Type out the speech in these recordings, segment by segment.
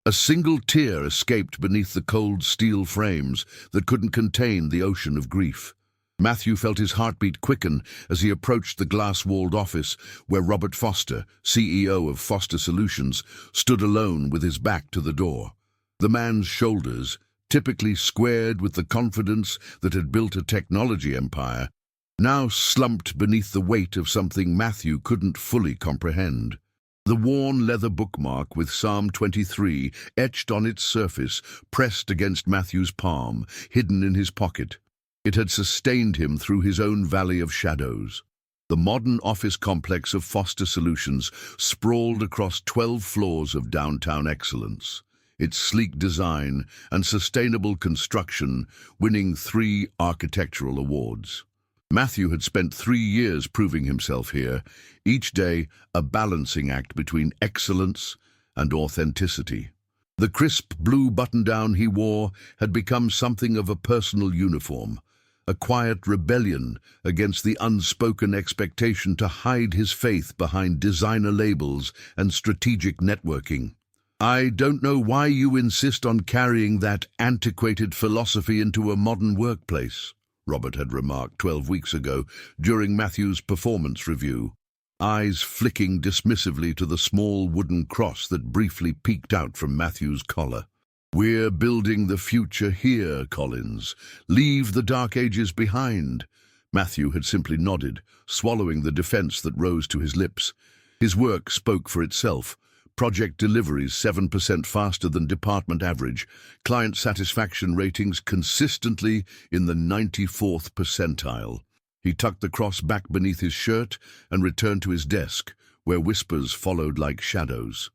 A single tear escaped beneath the cold steel frames that couldn't contain the ocean of grief. Matthew felt his heartbeat quicken as he approached the glass-walled office where Robert Foster, CEO of Foster Solutions, stood alone with his back to the door. The man's shoulders, typically squared with the confidence that had built a technology empire, now slumped beneath the weight of something Matthew couldn't fully comprehend. The worn leather bookmark with Psalm 23 etched on its surface, pressed against Matthew's palm, hidden in his pocket. It had sustained him through his own valley of shadows. The modern office complex of Foster Solutions sprawled across 12 floors of downtown excellence, its sleek design and sustainable construction winning 3 architectural awards. Matthew had spent 3 years proving himself here, each day a balancing act between excellence and authenticity. The crisp blue button-down he wore had become something of a personal uniform, a quiet rebellion against the unspoken expectation to hide his faith behind designer labels and strategic networking. "I don't know why you insist on carrying that antiquated philosophy into a modern workplace," Robert had remarked 12 weeks ago during Matthew's performance review, eyes flicking dismissively to the small wooden cross that briefly peeked out from Matthew's collar. "We're building the future here, Collins. Leave the Dark Ages behind." Matthew had simply nodded, swallowing the defense that rose to his lips. His work spoke for itself. Project deliveries 7% faster than department average, client satisfaction ratings consistently in the 94th percentile. He tucked the cross back beneath his shirt and returned to his desk, where whispers followed like shadows.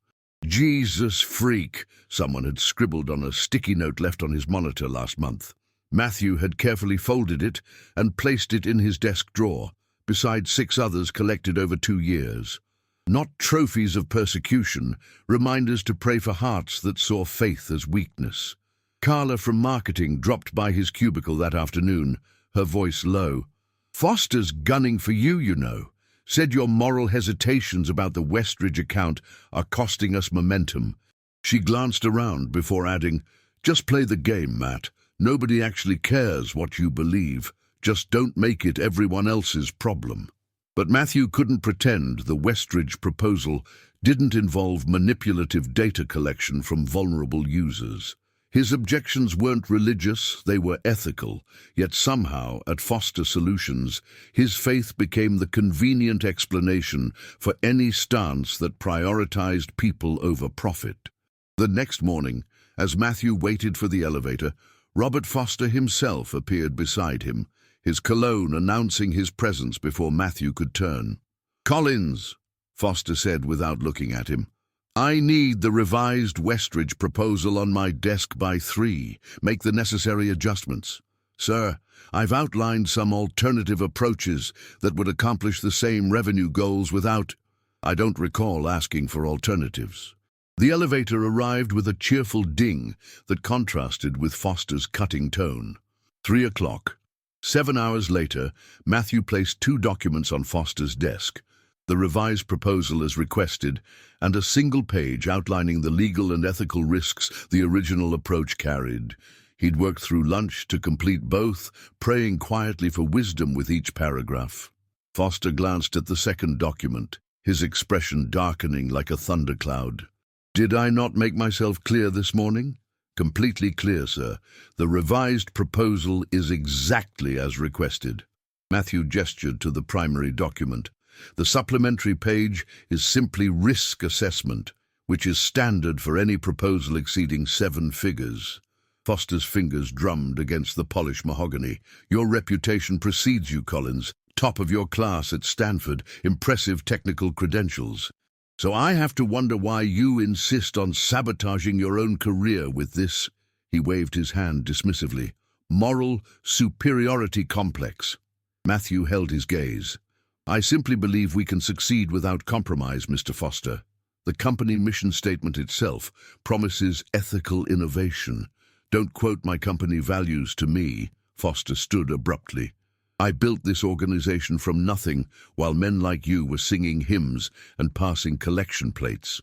"Jesus freak," someone had scribbled on a sticky note left on his monitor last month. Matthew had carefully folded it and placed it in his desk drawer, beside 6 others collected over 2 years. Not trophies of persecution, reminders to pray for hearts that saw faith as weakness. Carla from marketing dropped by his cubicle that afternoon, her voice low. "Foster's gunning for you, you know. Said your moral hesitations about the Westridge account are costing us momentum." She glanced around before adding, "Just play the game, Matt. Nobody actually cares what you believe. Just don't make it everyone else's problem." But Matthew couldn't pretend the Westridge proposal didn't involve manipulative data collection from vulnerable users. His objections weren't religious, they were ethical, yet somehow, at Foster Solutions, his faith became the convenient explanation for any stance that prioritized people over profit. The next morning, as Matthew waited for the elevator, Robert Foster himself appeared beside him, his cologne announcing his presence before Matthew could turn. "Collins," Foster said without looking at him, "I need the revised Westridge proposal on my desk by 3. Make the necessary adjustments." "Sir, I've outlined some alternative approaches that would accomplish the same revenue goals without—" "I don't recall asking for alternatives." The elevator arrived with a cheerful ding that contrasted with Foster's cutting tone. 3 o'clock. 7 hours later, Matthew placed 2 documents on Foster's desk, the revised proposal as requested, and a single page outlining the legal and ethical risks the original approach carried. He'd worked through lunch to complete both, praying quietly for wisdom with each paragraph. Foster glanced at the second document, his expression darkening like a thundercloud. "Did I not make myself clear this morning?" "Completely clear, sir. The revised proposal is exactly as requested." Matthew gestured to the primary document. "The supplementary page is simply risk assessment, which is standard for any proposal exceeding 7 figures. Foster's fingers drummed against the polished mahogany. "Your reputation precedes you, Collins. Top of your class at Stanford, impressive technical credentials. So I have to wonder why you insist on sabotaging your own career with this," he waved his hand dismissively, "moral superiority complex." Matthew held his gaze. "I simply believe we can succeed without compromise, Mr. Foster. The company mission statement itself promises ethical innovation. Don't quote my company values to me." Foster stood abruptly. "I built this organization from nothing while men like you were singing hymns and passing collection plates.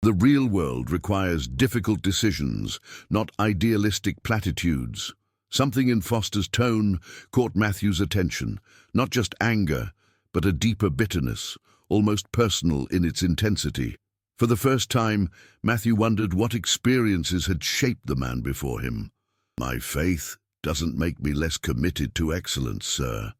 The real world requires difficult decisions, not idealistic platitudes. Something in Foster's tone caught Matthew's attention, not just anger, but a deeper bitterness, almost personal in its intensity. For the first time, Matthew wondered what experiences had shaped the man before him. "My faith doesn't make me less committed to excellence, sir,"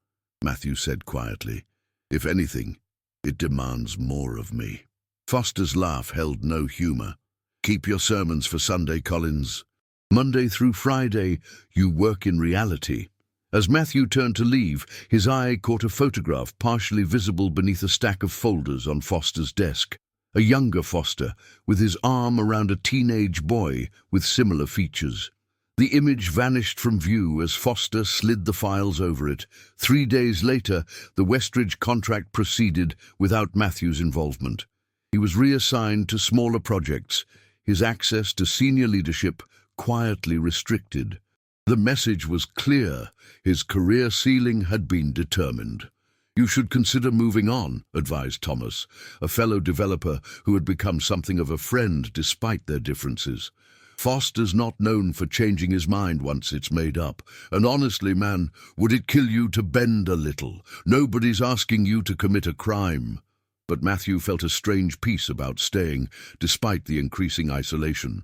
Matthew said quietly. "If anything, it demands more of me." Foster's laugh held no humor. "Keep your sermons for Sunday, Collins. Monday through Friday, you work in reality." As Matthew turned to leave, his eye caught a photograph partially visible beneath a stack of folders on Foster's desk. A younger Foster, with his arm around a teenage boy with similar features. The image vanished from view as Foster slid the files over it. 3 days later, the Westridge contract proceeded without Matthew's involvement. He was reassigned to smaller projects, his access to senior leadership quietly restricted. The message was clear. His career ceiling had been determined. "You should consider moving on," advised Thomas, a fellow developer who had become something of a friend despite their differences. "Foster's not known for changing his mind once it's made up. And honestly, man, would it kill you to bend a little? Nobody's asking you to commit a crime." But Matthew felt a strange peace about staying, despite the increasing isolation.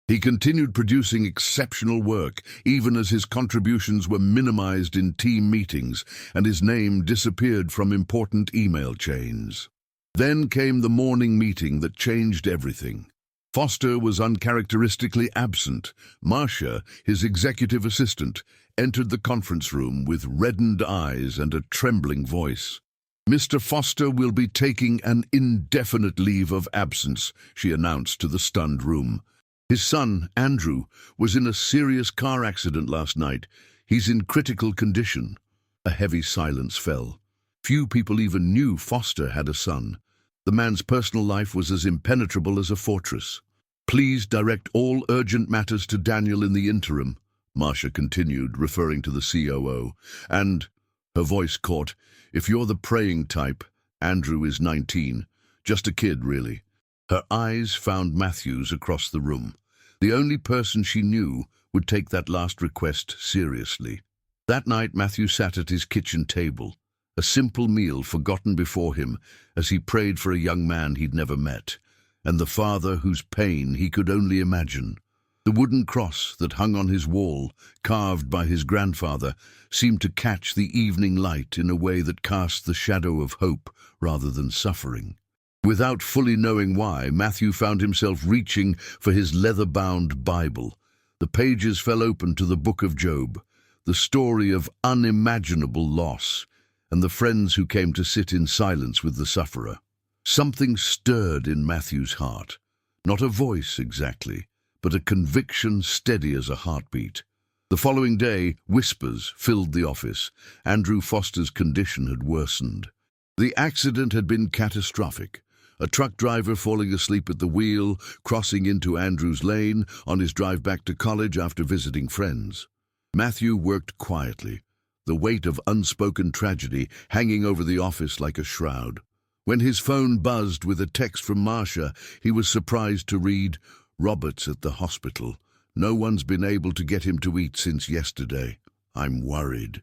He continued producing exceptional work, even as his contributions were minimized in team meetings and his name disappeared from important email chains. Then came the morning meeting that changed everything. Foster was uncharacteristically absent. Marcia, his executive assistant, entered the conference room with reddened eyes and a trembling voice. "Mr. Foster will be taking an indefinite leave of absence," she announced to the stunned room. "His son, Andrew, was in a serious car accident last night. He's in critical condition." A heavy silence fell. Few people even knew Foster had a son. The man's personal life was as impenetrable as a fortress. "Please direct all urgent matters to Daniel in the interim," Marcia continued, referring to the COO. "And," her voice caught, "if you're the praying type, Andrew is 19. Just a kid, really." Her eyes found Matthew's across the room. The only person she knew would take that last request seriously. That night, Matthew sat at his kitchen table, a simple meal forgotten before him as he prayed for a young man he'd never met, and the father whose pain he could only imagine. The wooden cross that hung on his wall, carved by his grandfather, seemed to catch the evening light in a way that cast the shadow of hope rather than suffering. Without fully knowing why, Matthew found himself reaching for his leather-bound Bible. The pages fell open to the book of Job, the story of unimaginable loss, and the friends who came to sit in silence with the sufferer. Something stirred in Matthew's heart. Not a voice exactly, but a conviction steady as a heartbeat. The following day, whispers filled the office. Andrew Foster's condition had worsened. The accident had been catastrophic. A truck driver falling asleep at the wheel, crossing into Andrew's lane on his drive back to college after visiting friends. Matthew worked quietly, the weight of unspoken tragedy hanging over the office like a shroud. When his phone buzzed with a text from Marcia, he was surprised to read, "Robert's at the hospital. No one's been able to get him to eat since yesterday. I'm worried."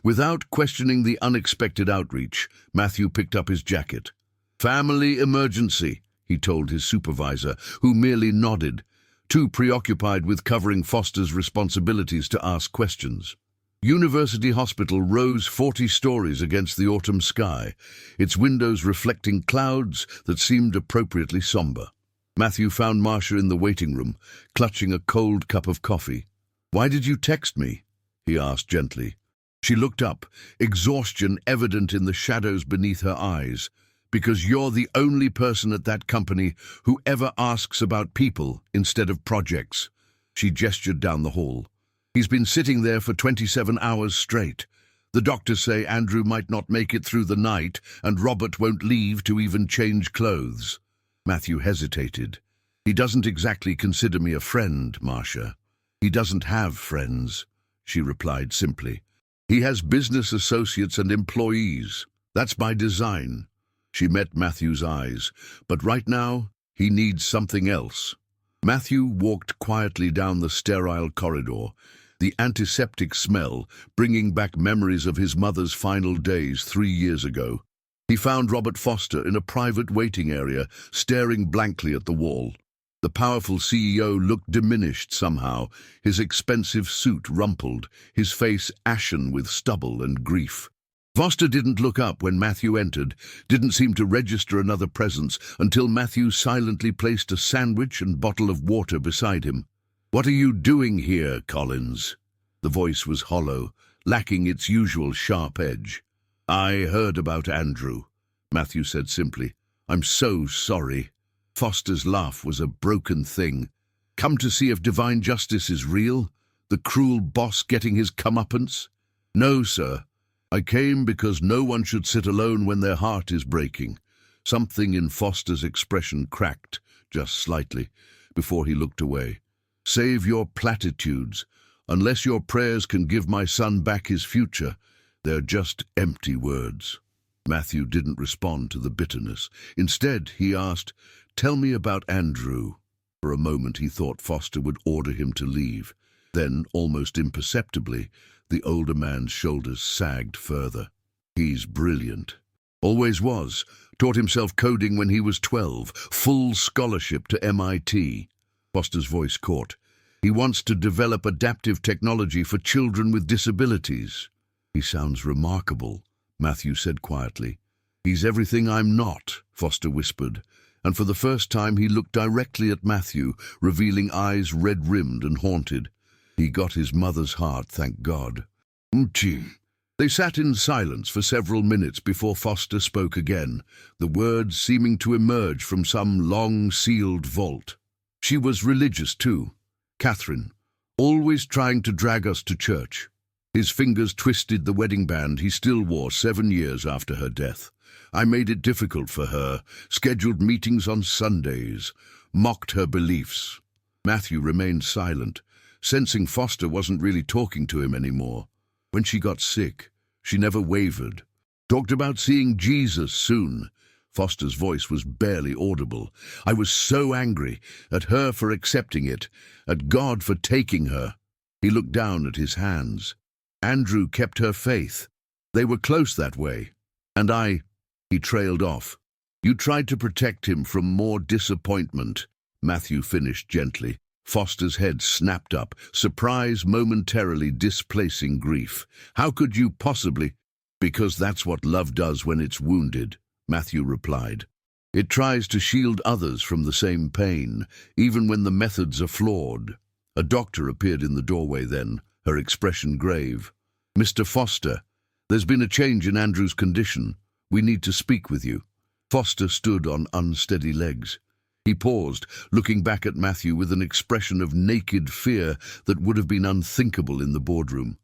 Without questioning the unexpected outreach, Matthew picked up his jacket. "Family emergency," he told his supervisor, who merely nodded, too preoccupied with covering Foster's responsibilities to ask questions. University Hospital rose 40 stories against the autumn sky, its windows reflecting clouds that seemed appropriately somber. Matthew found Marcia in the waiting room, clutching a cold cup of coffee. "Why did you text me?" he asked gently. She looked up, exhaustion evident in the shadows beneath her eyes. "Because you're the only person at that company who ever asks about people instead of projects." She gestured down the hall. "He's been sitting there for 27 hours straight. The doctors say Andrew might not make it through the night, and Robert won't leave to even change clothes." Matthew hesitated. "He doesn't exactly consider me a friend, Marcia." "He doesn't have friends," she replied simply. "He has business associates and employees. That's by design." She met Matthew's eyes, but right now He needs something else. Matthew walked quietly down the sterile corridor, the antiseptic smell bringing back memories of his mother's final days 3 years ago. He found Robert Foster in a private waiting area, staring blankly at the wall. The powerful CEO looked diminished somehow, his expensive suit rumpled, his face ashen with stubble and grief. Foster didn't look up when Matthew entered, didn't seem to register another presence until Matthew silently placed a sandwich and bottle of water beside him. "What are you doing here, Collins?" The voice was hollow, lacking its usual sharp edge. "I heard about Andrew," Matthew said simply. "I'm so sorry." Foster's laugh was a broken thing. "Come to see if divine justice is real? The cruel boss getting his comeuppance?" "No, sir. I came because no one should sit alone when their heart is breaking." Something in Foster's expression cracked, just slightly, before he looked away. "Save your platitudes. Unless your prayers can give my son back his future, they're just empty words." Matthew didn't respond to the bitterness. Instead, he asked, "Tell me about Andrew." For a moment he thought Foster would order him to leave. Then, almost imperceptibly, the older man's shoulders sagged further. "He's brilliant. Always was. Taught himself coding when he was 12. Full scholarship to MIT. Foster's voice caught. "He wants to develop adaptive technology for children with disabilities." "He sounds remarkable," Matthew said quietly. "He's everything I'm not," Foster whispered, and for the first time he looked directly at Matthew, revealing eyes red-rimmed and haunted. He got his mother's heart, thank God. "Mchi." They sat in silence for several minutes before Foster spoke again, the words seeming to emerge from some long-sealed vault. "She was religious too, Catherine, always trying to drag us to church." His fingers twisted the wedding band he still wore 7 years after her death. "I made it difficult for her, scheduled meetings on Sundays, mocked her beliefs." Matthew remained silent, sensing Foster wasn't really talking to him anymore. When she got sick, she never wavered. "Talked about seeing Jesus soon." Foster's voice was barely audible. "I was so angry at her for accepting it, at God for taking her." He looked down at his hands. "Andrew kept her faith. They were close that way. And I—" He trailed off. "You tried to protect him from more disappointment," Matthew finished gently. Foster's head snapped up, surprise momentarily displacing grief. "How could you possibly—" "Because that's what love does when it's wounded," Matthew replied. "It tries to shield others from the same pain, even when the methods are flawed." A doctor appeared in the doorway then, her expression grave. "Mr. Foster, there's been a change in Andrew's condition. We need to speak with you." Foster stood on unsteady legs. He paused, looking back at Matthew with an expression of naked fear that would have been unthinkable in the boardroom.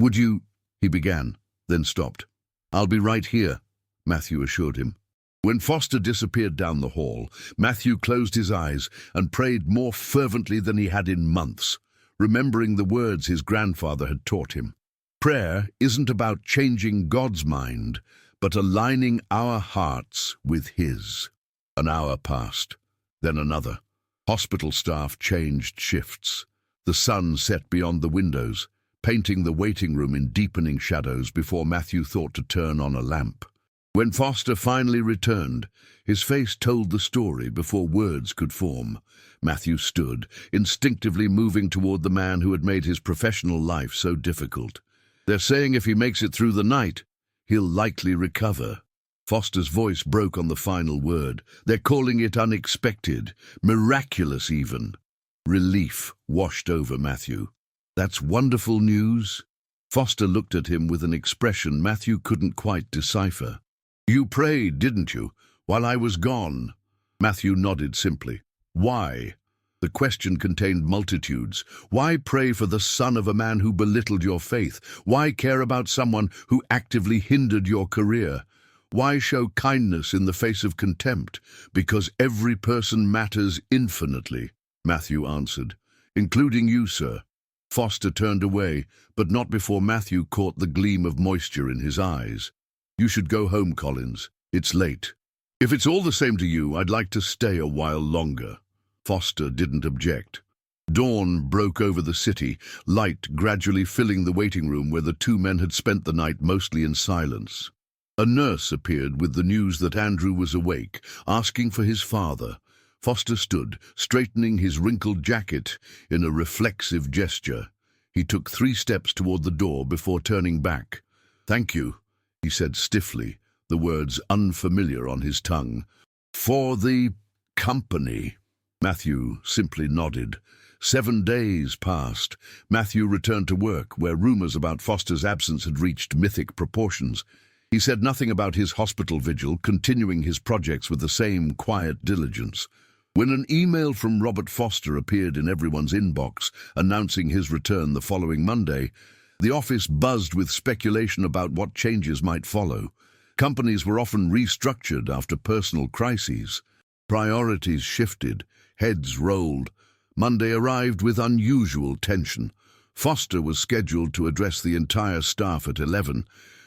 "Would you—" he began, then stopped. "I'll be right here," Matthew assured him. When Foster disappeared down the hall, Matthew closed his eyes and prayed more fervently than he had in months, remembering the words his grandfather had taught him. Prayer isn't about changing God's mind, but aligning our hearts with His. An hour passed, then another. Hospital staff changed shifts. The sun set beyond the windows, painting the waiting room in deepening shadows before Matthew thought to turn on a lamp. When Foster finally returned, his face told the story before words could form. Matthew stood, instinctively moving toward the man who had made his professional life so difficult. "They're saying if he makes it through the night, he'll likely recover." Foster's voice broke on the final word. "They're calling it unexpected, miraculous even." Relief washed over Matthew. "That's wonderful news." Foster looked at him with an expression Matthew couldn't quite decipher. "You prayed, didn't you, while I was gone?" Matthew nodded simply. "Why?" The question contained multitudes. Why pray for the son of a man who belittled your faith? Why care about someone who actively hindered your career? Why show kindness in the face of contempt? "Because every person matters infinitely," Matthew answered. "Including you, sir." Foster turned away, but not before Matthew caught the gleam of moisture in his eyes. "You should go home, Collins. It's late." If it's all the same to you, I'd like to stay a while longer. Foster didn't object. Dawn broke over the city, light gradually filling the waiting room where the two men had spent the night mostly in silence. A nurse appeared with the news that Andrew was awake, asking for his father. Foster stood, straightening his wrinkled jacket in a reflexive gesture. He took 3 steps toward the door before turning back. "Thank you," he said stiffly, the words unfamiliar on his tongue. "For the company." Matthew simply nodded. 7 days passed. Matthew returned to work, where rumors about Foster's absence had reached mythic proportions. He said nothing about his hospital vigil, continuing his projects with the same quiet diligence. When an email from Robert Foster appeared in everyone's inbox, announcing his return the following Monday, the office buzzed with speculation about what changes might follow. Companies were often restructured after personal crises. Priorities shifted, heads rolled. Monday arrived with unusual tension. Foster was scheduled to address the entire staff at 11.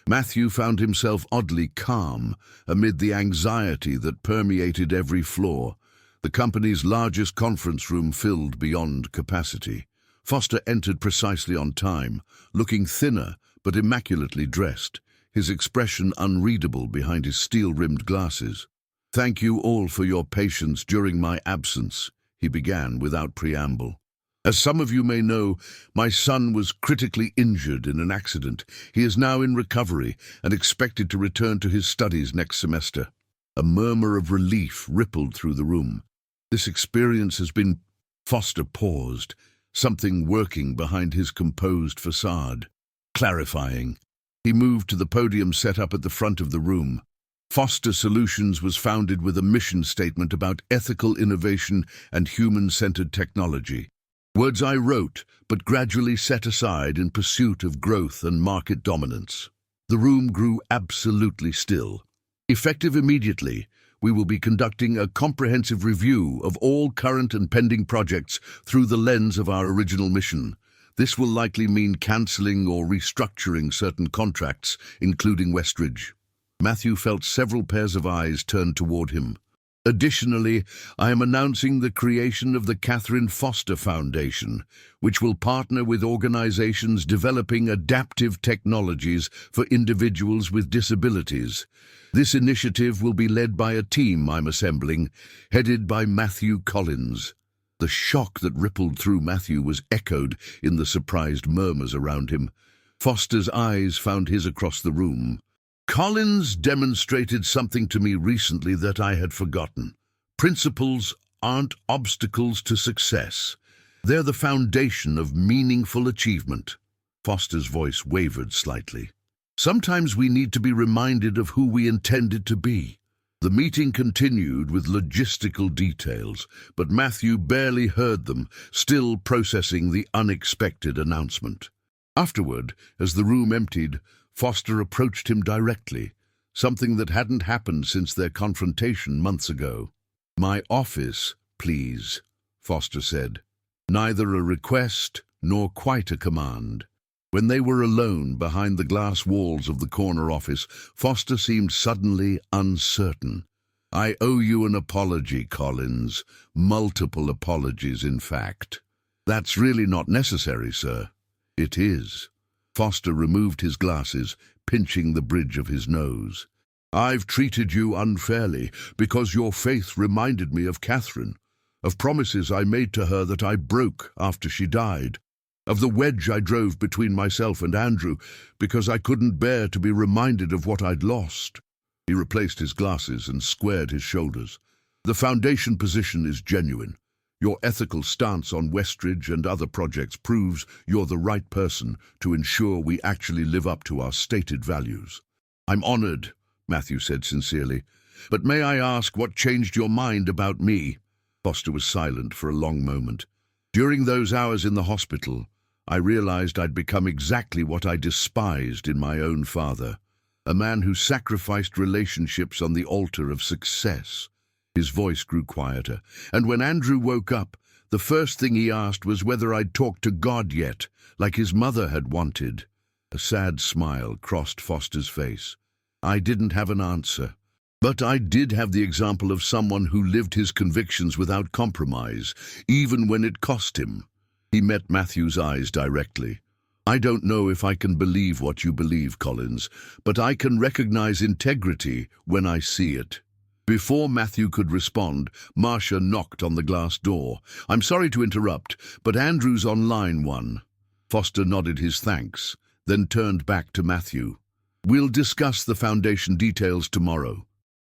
Matthew found himself oddly calm amid the anxiety that permeated every floor. The company's largest conference room filled beyond capacity. Foster entered precisely on time, looking thinner but immaculately dressed, his expression unreadable behind his steel-rimmed glasses. "Thank you all for your patience during my absence," he began without preamble. "As some of you may know, my son was critically injured in an accident. He is now in recovery and expected to return to his studies next semester." A murmur of relief rippled through the room. "This experience has been—" Foster paused, something working behind his composed facade. Clarifying. He moved to the podium set up at the front of the room. Foster Solutions was founded with a mission statement about ethical innovation and human-centered technology. Words I wrote, but gradually set aside in pursuit of growth and market dominance. The room grew absolutely still. Effective immediately, we will be conducting a comprehensive review of all current and pending projects through the lens of our original mission. This will likely mean cancelling or restructuring certain contracts, including Westridge. Matthew felt several pairs of eyes turned toward him. Additionally, I am announcing the creation of the Catherine Foster Foundation, which will partner with organizations developing adaptive technologies for individuals with disabilities. This initiative will be led by a team I'm assembling, headed by Matthew Collins. The shock that rippled through Matthew was echoed in the surprised murmurs around him. Foster's eyes found his across the room. "Collins demonstrated something to me recently that I had forgotten. Principles aren't obstacles to success. They're the foundation of meaningful achievement." Foster's voice wavered slightly. "Sometimes we need to be reminded of who we intended to be." The meeting continued with logistical details, but Matthew barely heard them, still processing the unexpected announcement. Afterward, as the room emptied, Foster approached him directly, something that hadn't happened since their confrontation months ago. "My office, please," Foster said. Neither a request nor quite a command. When they were alone behind the glass walls of the corner office, Foster seemed suddenly uncertain. "I owe you an apology, Collins. Multiple apologies, in fact." "That's really not necessary, sir." "It is." Foster removed his glasses, pinching the bridge of his nose. "I've treated you unfairly because your faith reminded me of Catherine, of promises I made to her that I broke after she died, of the wedge I drove between myself and Andrew because I couldn't bear to be reminded of what I'd lost." He replaced his glasses and squared his shoulders. "The foundation position is genuine. Your ethical stance on Westridge and other projects proves you're the right person to ensure we actually live up to our stated values." "I'm honored," Matthew said sincerely. "But may I ask what changed your mind about me?" Foster was silent for a long moment. "During those hours in the hospital, I realized I'd become exactly what I despised in my own father, a man who sacrificed relationships on the altar of success." His voice grew quieter, and when Andrew woke up, the first thing he asked was whether I'd talked to God yet, like his mother had wanted. A sad smile crossed Foster's face. "I didn't have an answer. But I did have the example of someone who lived his convictions without compromise, even when it cost him. He met Matthew's eyes directly. I don't know if I can believe what you believe, Collins, but I can recognize integrity when I see it. Before Matthew could respond, Marcia knocked on the glass door. I'm sorry to interrupt, but Andrew's on line 1. Foster nodded his thanks, then turned back to Matthew. We'll discuss the foundation details tomorrow.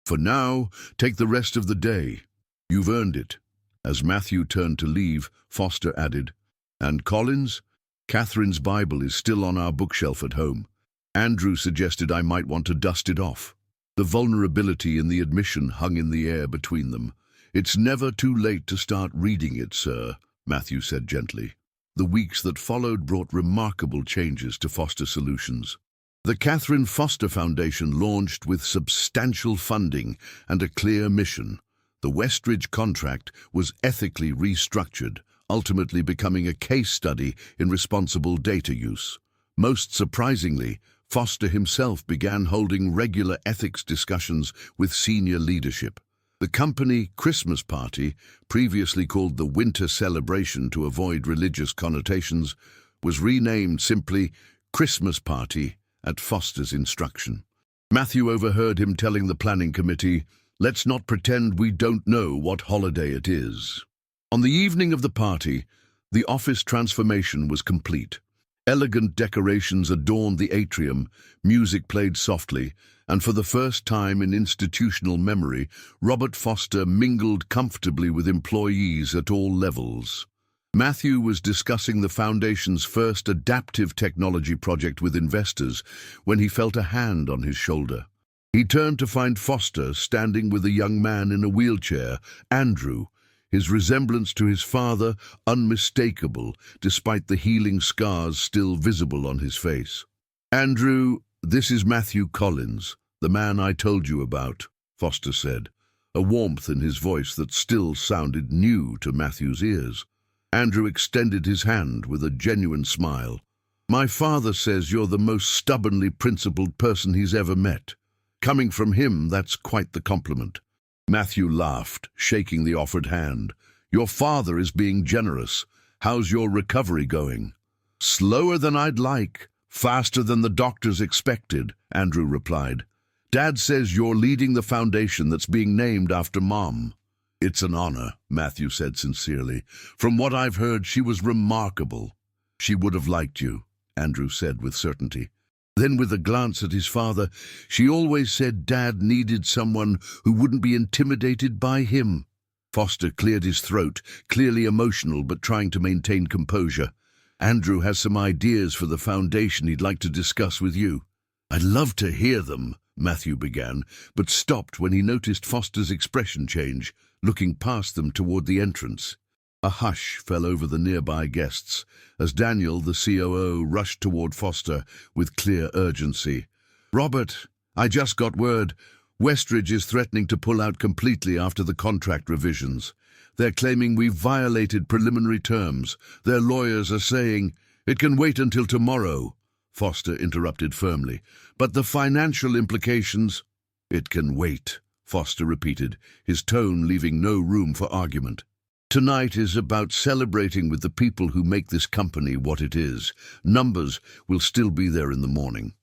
For now, take the rest of the day. You've earned it. As Matthew turned to leave, Foster added, And Collins, Catherine's Bible is still on our bookshelf at home. Andrew suggested I might want to dust it off. The vulnerability in the admission hung in the air between them. It's never too late to start reading it, sir, Matthew said gently. The weeks that followed brought remarkable changes to Foster Solutions. The Catherine Foster Foundation launched with substantial funding and a clear mission. The Westridge contract was ethically restructured, ultimately becoming a case study in responsible data use. Most surprisingly, Foster himself began holding regular ethics discussions with senior leadership. The company Christmas party, previously called the Winter Celebration to avoid religious connotations, was renamed simply Christmas Party at Foster's instruction. Matthew overheard him telling the planning committee, Let's not pretend we don't know what holiday it is. On the evening of the party, the office transformation was complete. Elegant decorations adorned the atrium, music played softly, and for the first time in institutional memory, Robert Foster mingled comfortably with employees at all levels. Matthew was discussing the Foundation's first adaptive technology project with investors when he felt a hand on his shoulder. He turned to find Foster standing with a young man in a wheelchair, Andrew, his resemblance to his father unmistakable despite the healing scars still visible on his face. Andrew, this is Matthew Collins, the man I told you about, Foster said, a warmth in his voice that still sounded new to Matthew's ears. Andrew extended his hand with a genuine smile. My father says you're the most stubbornly principled person he's ever met. Coming from him, that's quite the compliment. Matthew laughed, shaking the offered hand. Your father is being generous. How's your recovery going? Slower than I'd like, faster than the doctors expected, Andrew replied. Dad says you're leading the foundation that's being named after Mom. It's an honor, Matthew said sincerely. From what I've heard, she was remarkable. She would have liked you, Andrew said with certainty. Then with a glance at his father, she always said Dad needed someone who wouldn't be intimidated by him. Foster cleared his throat, clearly emotional but trying to maintain composure. Andrew has some ideas for the foundation he'd like to discuss with you. I'd love to hear them, Matthew began, but stopped when he noticed Foster's expression change, looking past them toward the entrance. A hush fell over the nearby guests as Daniel, the COO, rushed toward Foster with clear urgency. Robert, I just got word. Westridge is threatening to pull out completely after the contract revisions. They're claiming we've violated preliminary terms. Their lawyers are saying, it can wait until tomorrow, Foster interrupted firmly. But the financial implications... It can wait, Foster repeated, his tone leaving no room for argument. Tonight is about celebrating with the people who make this company what it is. Numbers will still be there in the morning.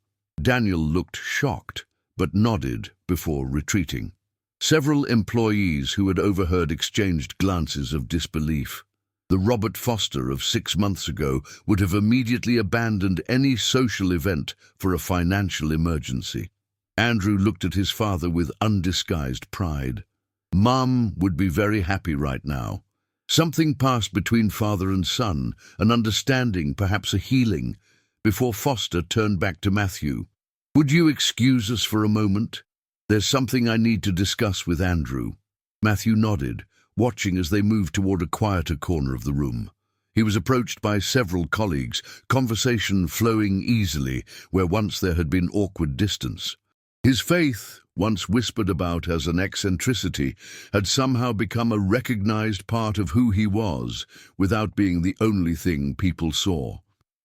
Daniel looked shocked, but nodded before retreating. Several employees who had overheard exchanged glances of disbelief. The Robert Foster of 6 months ago would have immediately abandoned any social event for a financial emergency. Andrew looked at his father with undisguised pride. Mom would be very happy right now. Something passed between father and son, an understanding, perhaps a healing, before Foster turned back to Matthew. Would you excuse us for a moment? There's something I need to discuss with Andrew. Matthew nodded, watching as they moved toward a quieter corner of the room. He was approached by several colleagues, conversation flowing easily where once there had been awkward distance. His faith, once whispered about as an eccentricity, had somehow become a recognized part of who he was, without being the only thing people saw.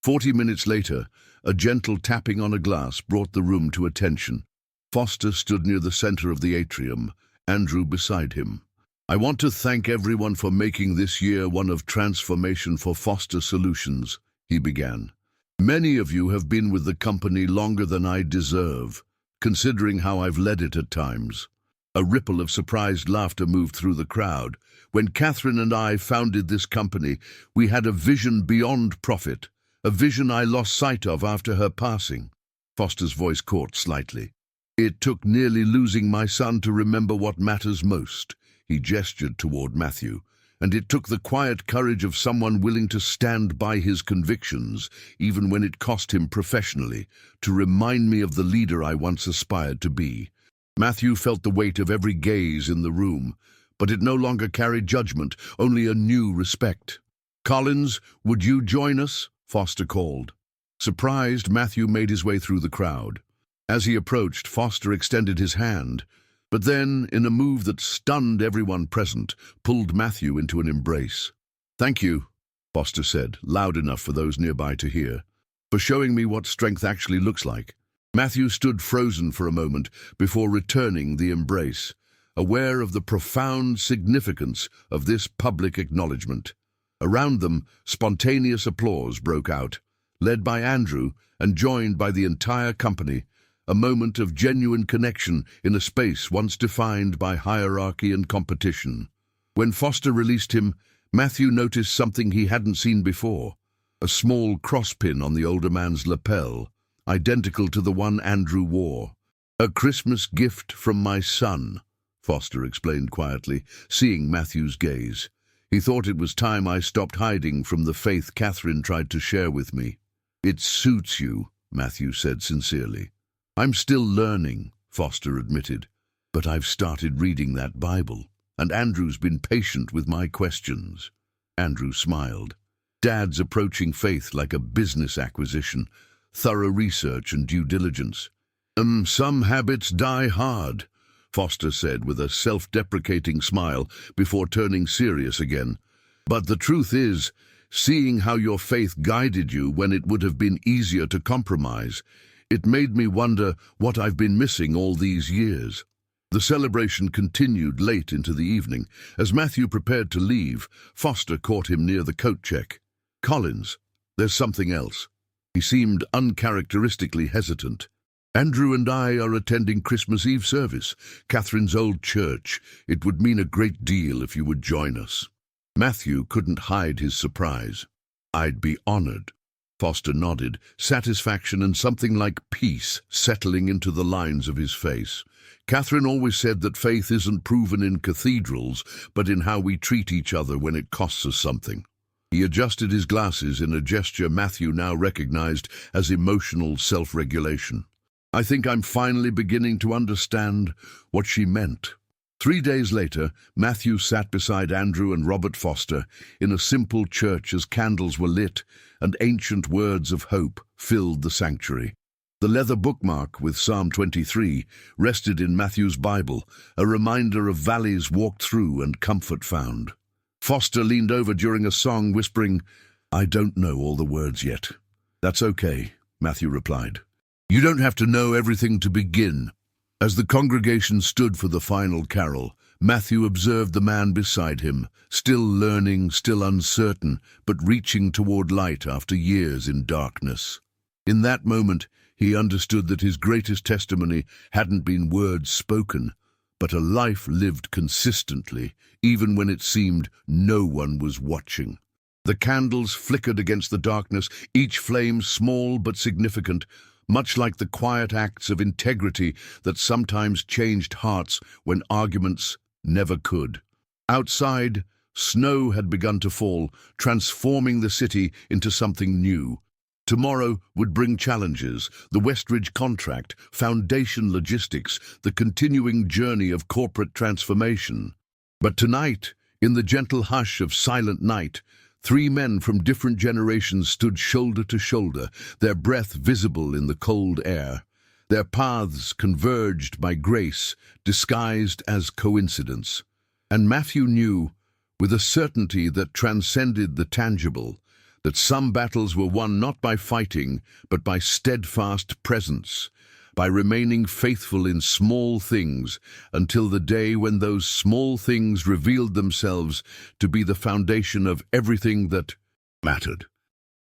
40 minutes later, a gentle tapping on a glass brought the room to attention. Foster stood near the center of the atrium, Andrew beside him. "I want to thank everyone for making this year one of transformation for Foster Solutions," he began. "Many of you have been with the company longer than I deserve, considering how I've led it at times." A ripple of surprised laughter moved through the crowd. "When Catherine and I founded this company, we had a vision beyond profit, a vision I lost sight of after her passing." Foster's voice caught slightly. "It took nearly losing my son to remember what matters most." He gestured toward Matthew. "And it took the quiet courage of someone willing to stand by his convictions, even when it cost him professionally, to remind me of the leader I once aspired to be." Matthew felt the weight of every gaze in the room, but it no longer carried judgment, only a new respect. "Collins, would you join us?" Foster called. Surprised, Matthew made his way through the crowd. As he approached, Foster extended his hand, but then, in a move that stunned everyone present, pulled Matthew into an embrace. "Thank you," Foster said, loud enough for those nearby to hear, "for showing me what strength actually looks like." Matthew stood frozen for a moment before returning the embrace, aware of the profound significance of this public acknowledgement. Around them, spontaneous applause broke out, led by Andrew and joined by the entire company, a moment of genuine connection in a space once defined by hierarchy and competition. When Foster released him, Matthew noticed something he hadn't seen before, a small crosspin on the older man's lapel, identical to the one Andrew wore. "A Christmas gift from my son," Foster explained quietly, seeing Matthew's gaze. "He thought it was time I stopped hiding from the faith Catherine tried to share with me." "It suits you," Matthew said sincerely. "I'm still learning," Foster admitted, "but I've started reading that Bible, and Andrew's been patient with my questions." Andrew smiled. "Dad's approaching faith like a business acquisition, thorough research and due diligence." Some habits die hard," Foster said with a self-deprecating smile before turning serious again. "But the truth is, seeing how your faith guided you when it would have been easier to compromise, it made me wonder what I've been missing all these years." The celebration continued late into the evening. As Matthew prepared to leave, Foster caught him near the coat check. "Collins, there's something else." He seemed uncharacteristically hesitant. "Andrew and I are attending Christmas Eve service, Catherine's old church. It would mean a great deal if you would join us." Matthew couldn't hide his surprise. "I'd be honored." Foster nodded, satisfaction and something like peace settling into the lines of his face. "Catherine always said that faith isn't proven in cathedrals, but in how we treat each other when it costs us something." He adjusted his glasses in a gesture Matthew now recognized as emotional self-regulation. "I think I'm finally beginning to understand what she meant." 3 days later, Matthew sat beside Andrew and Robert Foster in a simple church as candles were lit and ancient words of hope filled the sanctuary. The leather bookmark with Psalm 23 rested in Matthew's Bible, a reminder of valleys walked through and comfort found. Foster leaned over during a song, whispering, "I don't know all the words yet." "That's okay," Matthew replied. "You don't have to know everything to begin." As the congregation stood for the final carol, Matthew observed the man beside him, still learning, still uncertain, but reaching toward light after years in darkness. In that moment, he understood that his greatest testimony hadn't been words spoken, but a life lived consistently, even when it seemed no one was watching. The candles flickered against the darkness, each flame small but significant, much like the quiet acts of integrity that sometimes changed hearts when arguments never could. Outside, snow had begun to fall, transforming the city into something new. Tomorrow would bring challenges, the Westridge contract, foundation logistics, the continuing journey of corporate transformation. But tonight, in the gentle hush of silent night, 3 men from different generations stood shoulder to shoulder, their breath visible in the cold air. Their paths converged by grace, disguised as coincidence. And Matthew knew, with a certainty that transcended the tangible, that some battles were won not by fighting, but by steadfast presence. by remaining faithful in small things until the day when those small things revealed themselves to be the foundation of everything that mattered.